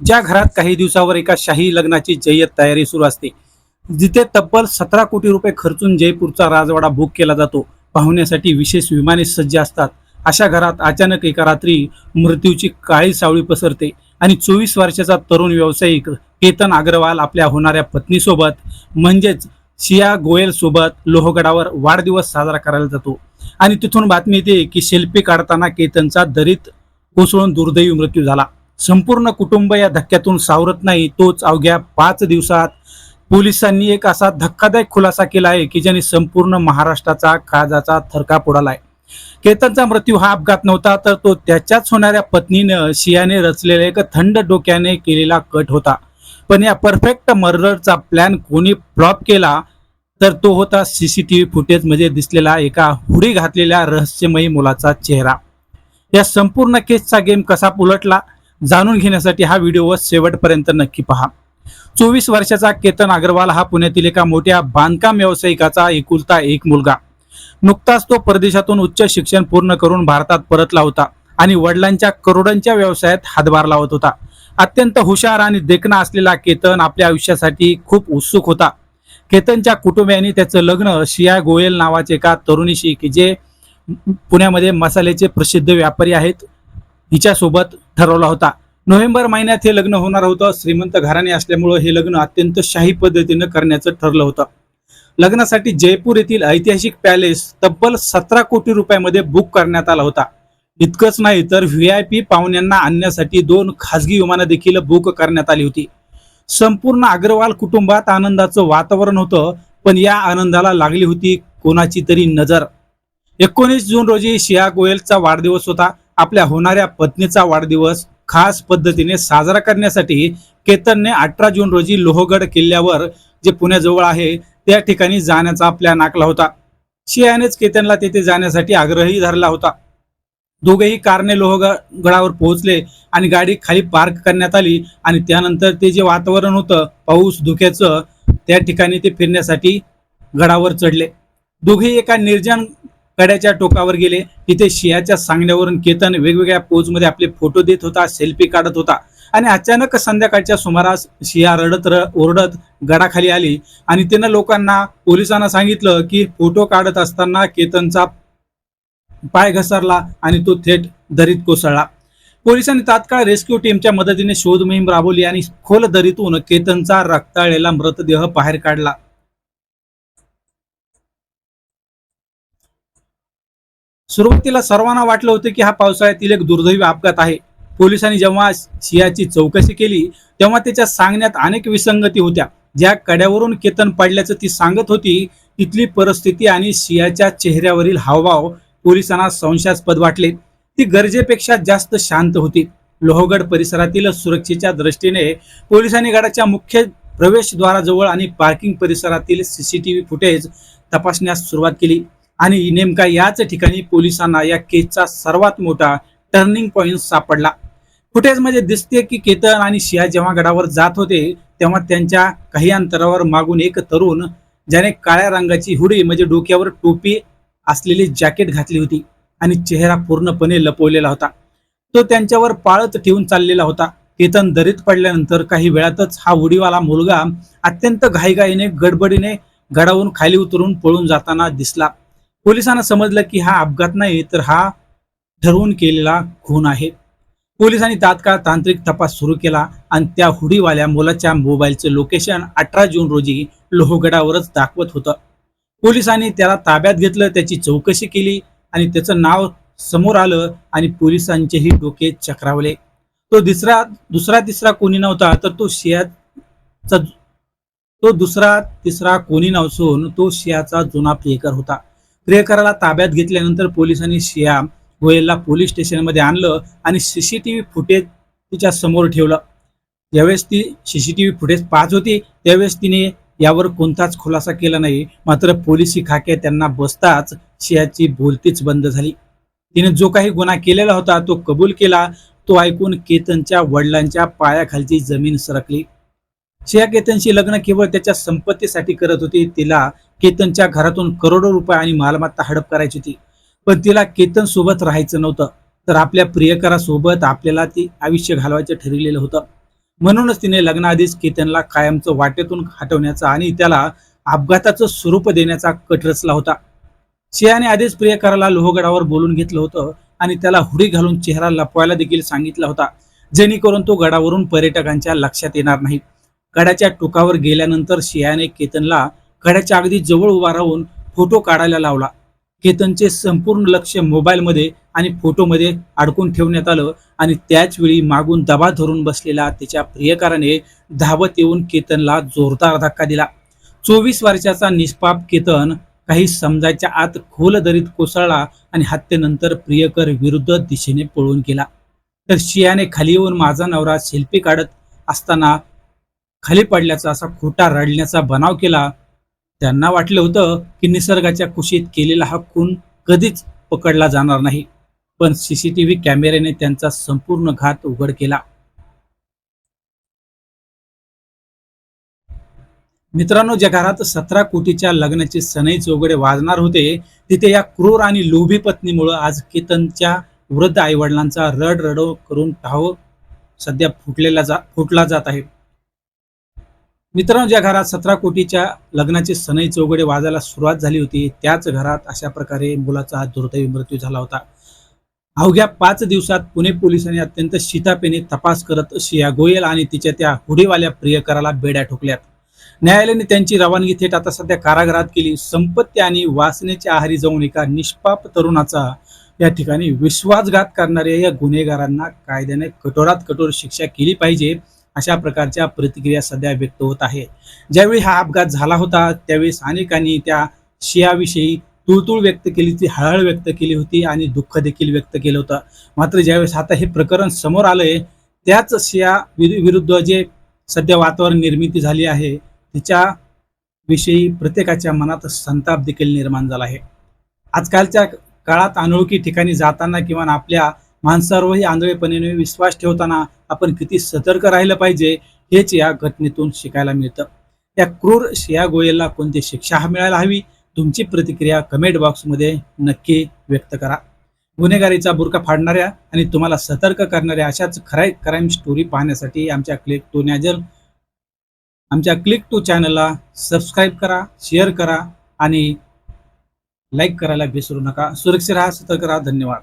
ज्या घरात काही दिवसावर एका शाही लग्नाची जय्यत तयारी सुरू असते, जिथे तब्बल 17 कोटी रुपये खर्चून जयपूरचा राजवाडा बुक केला जातो, पाहुण्यासाठी विशेष विमाने सज्ज असतात, अशा घरात अचानक एका रात्री मृत्यूची काळी सावळी पसरते आणि 24 वर्षाचा तरुण व्यावसायिक केतन अग्रवाल आपल्या होणाऱ्या पत्नीसोबत म्हणजेच शिया गोयल सोबत लोहगडावर वाढदिवस साजरा करायला जातो आणि तिथून बातमी येते की सेल्फी काढताना केतनचा दरीत कोसळून दुर्दैवी मृत्यू झाला। संपूर्ण कुटुंब या धक्क्यातून सावरत नाही। तोच अवघ्या 5 दिवसात पोलिसांनी एक असा धक्कादायक खुलासा केला आहे की ज्याने संपूर्ण महाराष्ट्राचा काळजाचा थरकाप उडालाय। केतनचा मृत्यू हा अपघात नव्हता, तर तो त्याच्याच होणाऱ्या पत्नीने शियाने रचलेला एक थंड डोक्याने केलेला कट होता। पण या परफेक्ट मर्डरचा प्लॅन कोणी फ्लॉप केला तर तो होता सीसीटीव्ही फुटेज मध्ये दिसलेला एका हुडी घातलेल्या रहस्यमयी मुलाचा चेहरा। या संपूर्ण केसचा गेम कसा उलटला जाणून घेण्यासाठी हा व्हिडिओ शेवटपर्यंत नक्की पहा। 24 वर्षाचा केतन अग्रवाल हा पुण्यातील एका मोठ्या बांधकाम व्यावसायिकाचा एकुलता एक मुलगा। नुकताच तो परदेशातून उच्च शिक्षण पूर्ण करून भारतात परतला होता आणि वडिलांच्या करोडोंच्या व्यवसायात हातभार लावत होता। अत्यंत हुशार आणि देखणा असलेला केतन आपल्या आयुष्यासाठी खूप उत्सुक होता। केतनच्या कुटुंबियांनी त्याचं लग्न शिया गोयल नावाचे एका तरुणीशी की जे पुण्यामध्ये मसाल्याचे प्रसिद्ध व्यापारी आहेत हिच्यासोबत ठरवला होता। नोव्हेंबर महिन्यात हे लग्न होणार होतं। श्रीमंत घराणे असल्यामुळे हे लग्न अत्यंत शाही पद्धतीने करण्याचं ठरलं होतं। लग्नासाठी जयपूर येथील ऐतिहासिक पॅलेस तब्बल 17 कोटी रुपयामध्ये बुक करण्यात आला होता। इतकंच नाही तर VIP पाहुण्यांना आणण्यासाठी 2 खासगी विमानं देखील बुक करण्यात आली होती। संपूर्ण अग्रवाल कुटुंबात आनंदाचं वातावरण होतं, पण या आनंदाला लागली होती कोणाची तरी नजर। 19 जून रोजी शिया गोयलचा वाढदिवस होता। आपल्या होणाऱ्या पत्नीचा वाढदिवस खास पद्धतीने साजरा करण्यासाठी केतनने 18 जून रोजी लोहगड किल्ल्यावर जे पुण्याजवळ आहे त्या ठिकाणी जाण्याचा प्लॅन आखला होता। शियानेच केतनला तेथे जाण्यासाठी आग्रही धरला होता। दोघेही कारने लोहगडावर पोहोचले आणि गाडी खाली पार्क करण्यात आली आणि त्यानंतर ते जे वातावरण होतं पाऊस धुक्याचं त्या ठिकाणी ते फिरण्यासाठी गडावर चढले। दोघेही एका निर्जन कड्याच्या टोकावर गेले। तिथे शियाच्या सांगण्यावरून केतन वेगवेगळ्या पोज मध्ये आपले फोटो देत होता, सेल्फी काढत होता आणि अचानक संध्याकाळच्या सुमारास शिया रडत ओरडत गडाखाली आली आणि तिनं लोकांना पोलिसांना सांगितलं की फोटो काढत असताना केतनचा पाय घसरला आणि तो थेट दरीत कोसळला। पोलिसांनी तात्काळ रेस्क्यू टीमच्या मदतीने शोध मोहीम राबवली आणि खोल दरीतून केतनचा रक्ताळलेला मृतदेह बाहेर काढला। सुरुवातीला सर्वांना वाटलं होतं की हा पावसाळ्यातील एक दुर्दैवी अपघात आहे। पोलिसांनी जेव्हा शियाची चौकशी केली तेव्हा त्याच्या सांगण्यात अनेक विसंगती होत्या। ज्या कड्यावरून केतन पडल्याचं ती सांगत होती तिथली परिस्थिती आणि शियाच्या चेहऱ्यावरील हावभाव पोलिसांना संशयास्पद वाटले। ती गरजेपेक्षा जास्त शांत होती। लोहगड परिसरातील सुरक्षेच्या दृष्टीने पोलिसांनी गडाच्या मुख्य प्रवेशद्वाराजवळ आणि पार्किंग परिसरातील सीसीटीव्ही फुटेज तपासण्यास सुरुवात केली आणि नेमका याच ठिकाणी पोलिसांना या केसचा सर्वात मोठा टर्निंग पॉइंट सापडला। फुटेजमध्ये दिसते की केतन आणि शिया जेव्हा गडावर जात होते तेव्हा त्यांच्या काही अंतरावर मागून एक तरुण ज्याने काळ्या रंगाची हुडी म्हणजे डोक्यावर टोपी असलेली जॅकेट घातली होती आणि चेहरा पूर्णपणे लपवलेला होता, तो त्यांच्यावर पाळत ठेवून चाललेला होता। केतन दरीत पडल्यानंतर काही वेळातच हा हुडीवाला मुलगा अत्यंत घाईघाईने गडबडीने गडावरून खाली उतरून पळून जाताना दिसला। पोलिसांना समजलं की हा अपघात नाही तर हा ठरवून केलेला खून आहे। पोलिसांनी तात्काळ तांत्रिक तपास सुरू केला आणि त्या हुडीवाल्या मुलाच्या मोबाईलचं लोकेशन 18 जून रोजी लोहगडावरच दाखवत होतं। पोलिसांनी त्याला ताब्यात घेतलं, त्याची चौकशी केली आणि त्याचं नाव समोर आलं आणि पोलिसांचेही डोके चक्रावले। तो दुसरा तिसरा कोणी नव्हता तर तिसरा कोणी नसून तो शियाचा जुना प्रियकर होता। प्रियकराला ताब्यात घेतल्यानंतर पोलिसांनी शिया गोयलला पोलीस स्टेशनमध्ये आणलं आणि सीसीटीव्ही फुटेज तिच्या समोर ठेवलं। ज्यावेळेस ती सीसीटीव्ही फुटेज पाहत होती त्यावेळेस तिने यावर कोणताच खुलासा केला नाही। मात्र पोलिसी खाक्यात त्यांना बसताच शियाची बोलतीच बंद झाली। तिने जो काही गुन्हा केलेला होता तो कबूल केला। तो ऐकून केतनच्या वडिलांच्या पायाखालची जमीन सरकली। शिया केतनशी लग्न केवळ त्याच्या संपत्तीसाठी करत होती। तिला केतनच्या घरातून करोडो रुपये आणि मालमत्ता हडप करायची होती, पण तिला केतन सोबत राहायचं नव्हतं, तर आपल्या प्रियकरासोबत आपल्याला ती आयुष्य घालवायचं ठरलेलं होतं। म्हणूनच तिने लग्नाआधीच केतनला कायमचं वाटेतून हटवण्याचा आणि त्याला अपघाताचं स्वरूप देण्याचा कट रचला होता. शियाने आधीच प्रियकराला लोहगडावर बोलून घेतलं होतं आणि त्याला हुडी घालून चेहरा लपवायला देखील सांगितला होता, जेणेकरून तो गडावरून पर्यटकांच्या लक्षात येणार नाही. गडाच्या टोकावर गेल्यानंतर शियाने केतनला गडाच्या अगदी जवळ उभा राहून फोटो काढायला लावला. केतनचे संपूर्ण लक्ष मोबाईलमध्ये आणि फोटोमध्ये अडकून ठेवण्यात आलं आणि त्याच वेळी मागून दबा धरून बसलेला त्याच्या प्रियकराने धावत येऊन केतनला जोरदार धक्का दिला. 24 वर्षाचा निष्पाप केतन काही समजायच्या आत खोल दरीत कोसळला आणि हत्येनंतर प्रियकर विरुद्ध दिशेने पळून गेला. तर शियाने खाली येऊन माझा नवरा सेल्फी काढत असताना खाली पडल्याचा असा खोटा रडण्याचा बनाव केला. त्यांना वाटलं होतं की निसर्गाच्या कुशीत केलेला हा खून कधीच पकडला जाणार नाही, पण सीसीटीव्ही कॅमेऱ्याने त्यांचा संपूर्ण घात उघड केला. मित्रांनो, ज्या घरात 17 कोटीच्या लग्नाचे सनई चौघडे वाजणार होते, तिथे या क्रूर आणि लोभी पत्नीमुळे आज केतनच्या वृद्ध आईवडिलांचा रडरडो करून टाहो सध्या फुटला जात आहे. मित्रांनो, ज्या घरात 17 कोटीच्या लग्नाचे सनई चौघडे वाजायला सुरुवात झाली होती, त्याच घरात अशा प्रकारे मुलाचा दुर्दैवी मृत्यू झाला होता. अवघ्या 5 दिवसात पुणे पोलिसांनी अत्यंत शितापेने तपास करत शिया गोयल आणि तिच्या त्या हुडीवाल्या प्रियकराला बेड्या ठोकल्यात. न्यायालयाने त्यांची रवानगी थेट आता सध्या कारागृहात केली. संपत्ती आणि वासनेच्या आहारी जाऊन एका निष्पाप तरुणाचा या ठिकाणी विश्वासघात करणाऱ्या या गुन्हेगारांना कायद्याने कठोरात कठोर शिक्षा केली पाहिजे, अशा प्रकारच्या प्रतिक्रिया सध्या व्यक्त होत आहे. ज्यावेळी हा अपघात झाला होता त्यावेळेस अनेकांनी त्या शियाविषयी तुळतुळ व्यक्त केली होती, हळहळ व्यक्त केली होती आणि दुःख देखील व्यक्त केलं होतं. मात्र ज्यावेळेस आता हे प्रकरण समोर आलंय, त्याच शिया विरुद्ध जे सध्या वातावरण निर्मिती झाली आहे, तिच्या विषयी प्रत्येकाच्या मनात संताप देखील निर्माण झाला आहे. आजकालच्या काळात अनोळखी ठिकाणी जाताना किंवा आपल्या माणसावरही आंधळेपणाने विश्वास ठेवताना आपण किती सतर्क राहिलं पाहिजे, हेच या घटनेतून शिकायला मिळतं. या क्रूर शिया गोयलला कोणती शिक्षा मिळायला हवी, तुमची प्रतिक्रिया कमेंट बॉक्समध्ये नक्की व्यक्त करा. गुन्हेगारीचा बुरका फाडणाऱ्या आणि तुम्हाला सतर्क करणाऱ्या अशाच क्राईम स्टोरी पाहण्यासाठी आमच्या क्लिक टू चॅनलला सबस्क्राईब करा, शेअर करा आणि लाईक करायला विसरू नका. सुरक्षित राहा, सतर्क राहा. धन्यवाद.